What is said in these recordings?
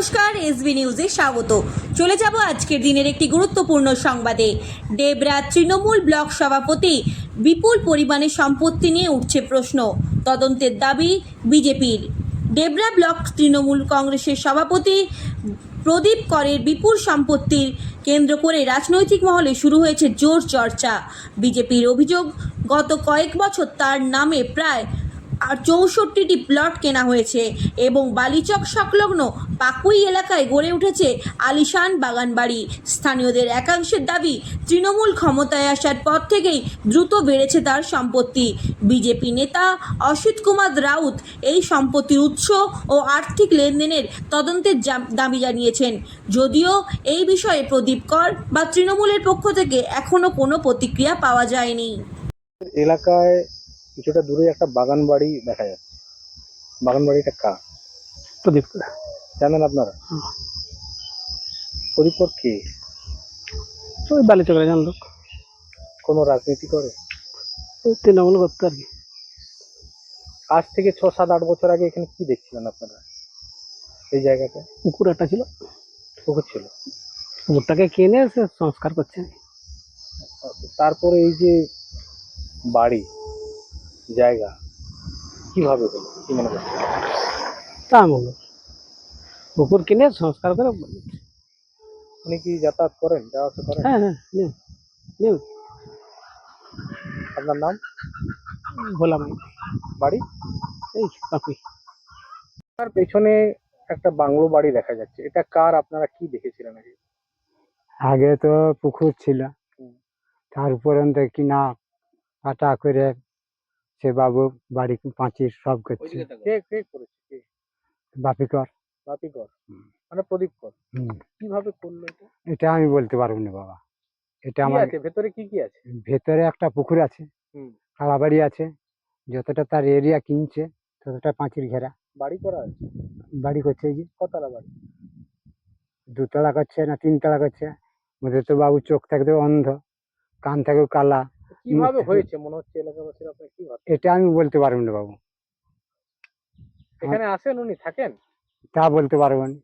নমস্কার, এসবি নিউজে স্বাগত। চলে যাব আজকের দিনের একটি গুরুত্বপূর্ণ সংবাদে। ডেবরা তৃণমূল ব্লক সভাপতি বিপুল পরিমাণে সম্পত্তি নিয়ে উঠছে প্রশ্ন, তদন্তের দাবি বিজেপির। ডেবরা ব্লক তৃণমূল কংগ্রেসের সভাপতি প্রদীপ করের বিপুল সম্পত্তির কেন্দ্র করে রাজনৈতিক মহলে শুরু হয়েছে জোর চর্চা। বিজেপির অভিযোগ, গত কয়েক বছর তার নামে প্রায় 64টি প্লট কেনা হয়েছে এবং বালিচক সংলগ্ন পাকুই এলাকায় গড়ে উঠেছে আলিশান বাগানবাড়ি। স্থানীয়দের একাংশের দাবি, তৃণমূল ক্ষমতায় আসার পর থেকেই দ্রুত বেড়েছে তার সম্পত্তি। বিজেপি নেতা অসিত কুমার রাউত এই সম্পত্তির উৎস ও আর্থিক লেনদেনের তদন্তের দাবি জানিয়েছেন, যদিও এই বিষয়ে প্রদীপ কর বা তৃণমূলের পক্ষ থেকে এখনও কোনো প্রতিক্রিয়া পাওয়া যায়নি। এলাকায় কিছুটা দূরে একটা বাগান বাড়ি দেখা যাচ্ছে। বাগান বাড়িটা কার? প্রদীপ জানেন আপনারা? প্রদীপ কর কে? ওই বালিচকের জান লোক, কোনো রাজনীতি করে? তৃণমূল করতো আর কি। আজ থেকে 6, 7, 8 বছর আগে এখানে কি দেখছিলেন আপনারা? এই জায়গাটা পুকুর একটা ছিল, পুকুর ছিল। পুকুরটাকে কিনে সে সংস্কার করছে। তারপরে এই যে বাড়ি জায়গা কিভাবে হলো, কি মনে করছেন? তা আমি বলবো, পুকুর কিনে সংস্কার করে। উনি কি যাতায়াত করেন, যাওয়া আসা করেন? হ্যাঁ হ্যাঁ, নিউ আপনার নাম? বললাম বাড়ি এই পাকুই। তার পেছনে একটা বাংলো বাড়ি দেখা যাচ্ছে, এটা কার? আপনারা কি দেখেছিলেন আগে? আগে তো পুকুর ছিল, তার উপরন্ত কিনা কাটা করে সে বাবু বাড়ি পাঁচির সব করছে। কে কে করেছে? কে? বাপিকর। বাপি কর মানে প্রদীপ কর। হুম, কিভাবে করলো এটা? এটা আমি বলতে পারবো না বাবা। এটা কি আমার আছে ভেতরে, কি কি আছে? ভেতরে একটা পুকুর আছে, হুম। খালা বাড়ি আছে, যতটা তার এরিয়া কিনছে ততটা পাঁচির ঘেরা। বাড়ি করা আছে? বাড়ি করছে, এই যে কতলা বাড়ি? 2 তলা করছে না 3 তলা করছে। ওদের তো বাবু চোখ থাকবে অন্ধ, কান থাকবে কালা। কিভাবে মুখ- হয়েছে মনে হচ্ছে এলাকাবাসীর, আপনার কি ভাবছেন? এটা আমি বলতে পারবো না বাবু, এখানে আসেন, উনি থাকেন? তা বলতে পারবো না,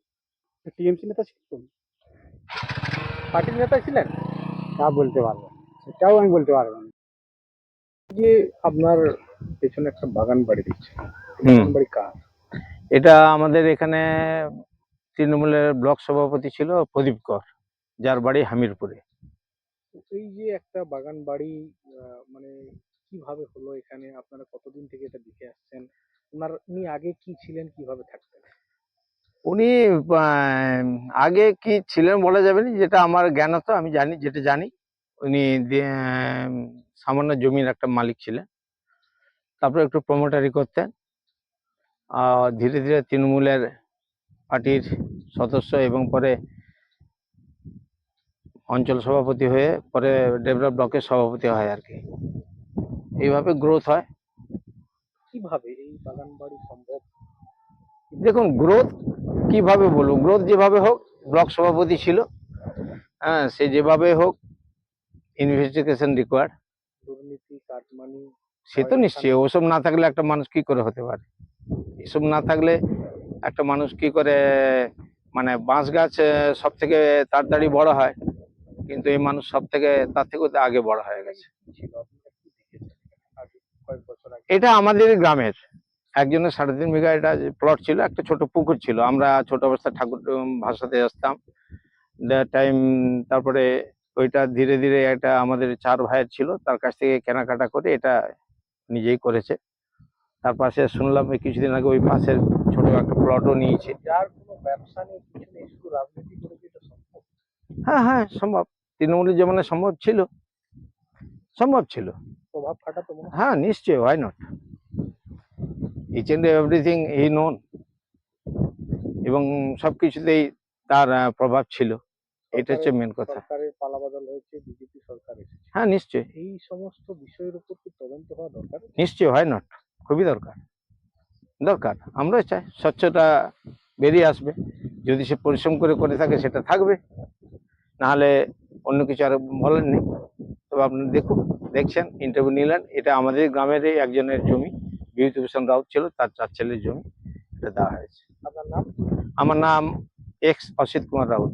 টিএমসি নেতা ছিলেন? পার্টির নেতা ছিলেন? তা বলতে পারবো না, সেটাও আমি বলতে পারবো না। যে আপনার পেছনে একটা বাগান বাড়ি দিচ্ছে, হুম। বাগান বাড়ি কার? এটা আমাদের এখানে তৃণমূলের ব্লক সভাপতি ছিল প্রদীপ কর, যার বাড়ি হামিরপুরে। এই যে একটা বাগান বাড়ি, মানে কিভাবে হলো এখানে? আপনারা কতদিন থেকে এটা দেখে আসছেন? উনি আগে কি ছিলেন, কিভাবে থাকতেন? উনি আগে কি ছিলেন বলা যাবে না, যেটা আমার জ্ঞান হতো আমি জানি, যেটা জানি উনি সামান্য জমির একটা মালিক ছিলেন, তারপরে একটু প্রমোটারি করতেন, আর ধীরে ধীরে তৃণমূলের পার্টির সদস্য এবং পরে অঞ্চল সভাপতি হয়ে পরে ডেবরা ব্লকের সভাপতি হয় আর কি। এইভাবে গ্রোথ হয়। কিভাবে এই বাগান বাড়ি সম্ভব? দেখুন, গ্রোথ কিভাবে বলবো, গ্রোথ যেভাবে হোক, ব্লক সভাপতি ছিল, হ্যাঁ, সে যেভাবে হোক, ইনভেস্টিগেশন রিকোয়ার্ড। দুর্নীতি, কাটমানি, সে তো নিশ্চয়ই, ওসব না থাকলে একটা মানুষ কি করে হতে পারে? এসব না থাকলে একটা মানুষ কি করে, মানে বাঁশ গাছ সব থেকে তাড়াতাড়ি বড় হয়, কিন্তু এই মানুষ সব থেকে তার থেকে আগে বড় হয়ে গেছে। ছিল, আপনারা কি দেখেছেন আগে কয়েক বছর আগে? এটা আমাদের গ্রামের একজনের 3.5 বিঘা এটা প্লট ছিল, একটা ছোট পুকুর ছিল। আমরা ছোট অবস্থায় ঠাকুর ভাসাতে আসতাম টাইম। তারপরে ওইটা ধীরে ধীরে এটা আমাদের 4 ভাইয়ের ছিল, তার কাছ থেকে কেনাকাটা করে এটা নিজেই করেছে। তার পাশে শুনলাম এই কিছুদিন আগে ওই পাশের ছোট একটা প্লটও নিয়েছে। যার কোনো ব্যবসা নেই, কিছু নেই, শুধু রাজনীতি করে যেটা সম্ভব? হ্যাঁ হ্যাঁ, সম্ভব। তৃণমূলের জীবনে সম্ভব ছিল, সম্ভব ছিল। প্রভাব খাটাতো মনে হয়? হ্যাঁ নিশ্চয়ই, why not. Each and everything he known, এবং সবকিছুতেই তার প্রভাব ছিল। এটা হচ্ছে মেন কথা। সরকারের পালাবদল হয়েছে, বিজেপি সরকার এসেছে, হ্যাঁ নিশ্চয়ই, এই সমস্ত বিষয়ের উপর কি তদন্ত হওয়া দরকার? নিশ্চয়ই, হোয়াই নট, খুবই দরকার, দরকার। আমরা চাই স্বচ্ছতা বেরিয়ে আসবে, যদি সে পরিশ্রম করে করে থাকে সেটা থাকবে, নাহলে অন্য কিছু আর বলার নেই। তবে আপনি দেখুন, দেখছেন, ইন্টারভিউ নিলেন, এটা আমাদের গ্রামেরই একজনের জমি, বিভূতিভূষণ রাউত ছিল, তার 4 ছেলের জমি, এটা দেওয়া হয়েছে। আপনার নাম? আমার নাম এক্স অসিত কুমার রাউত।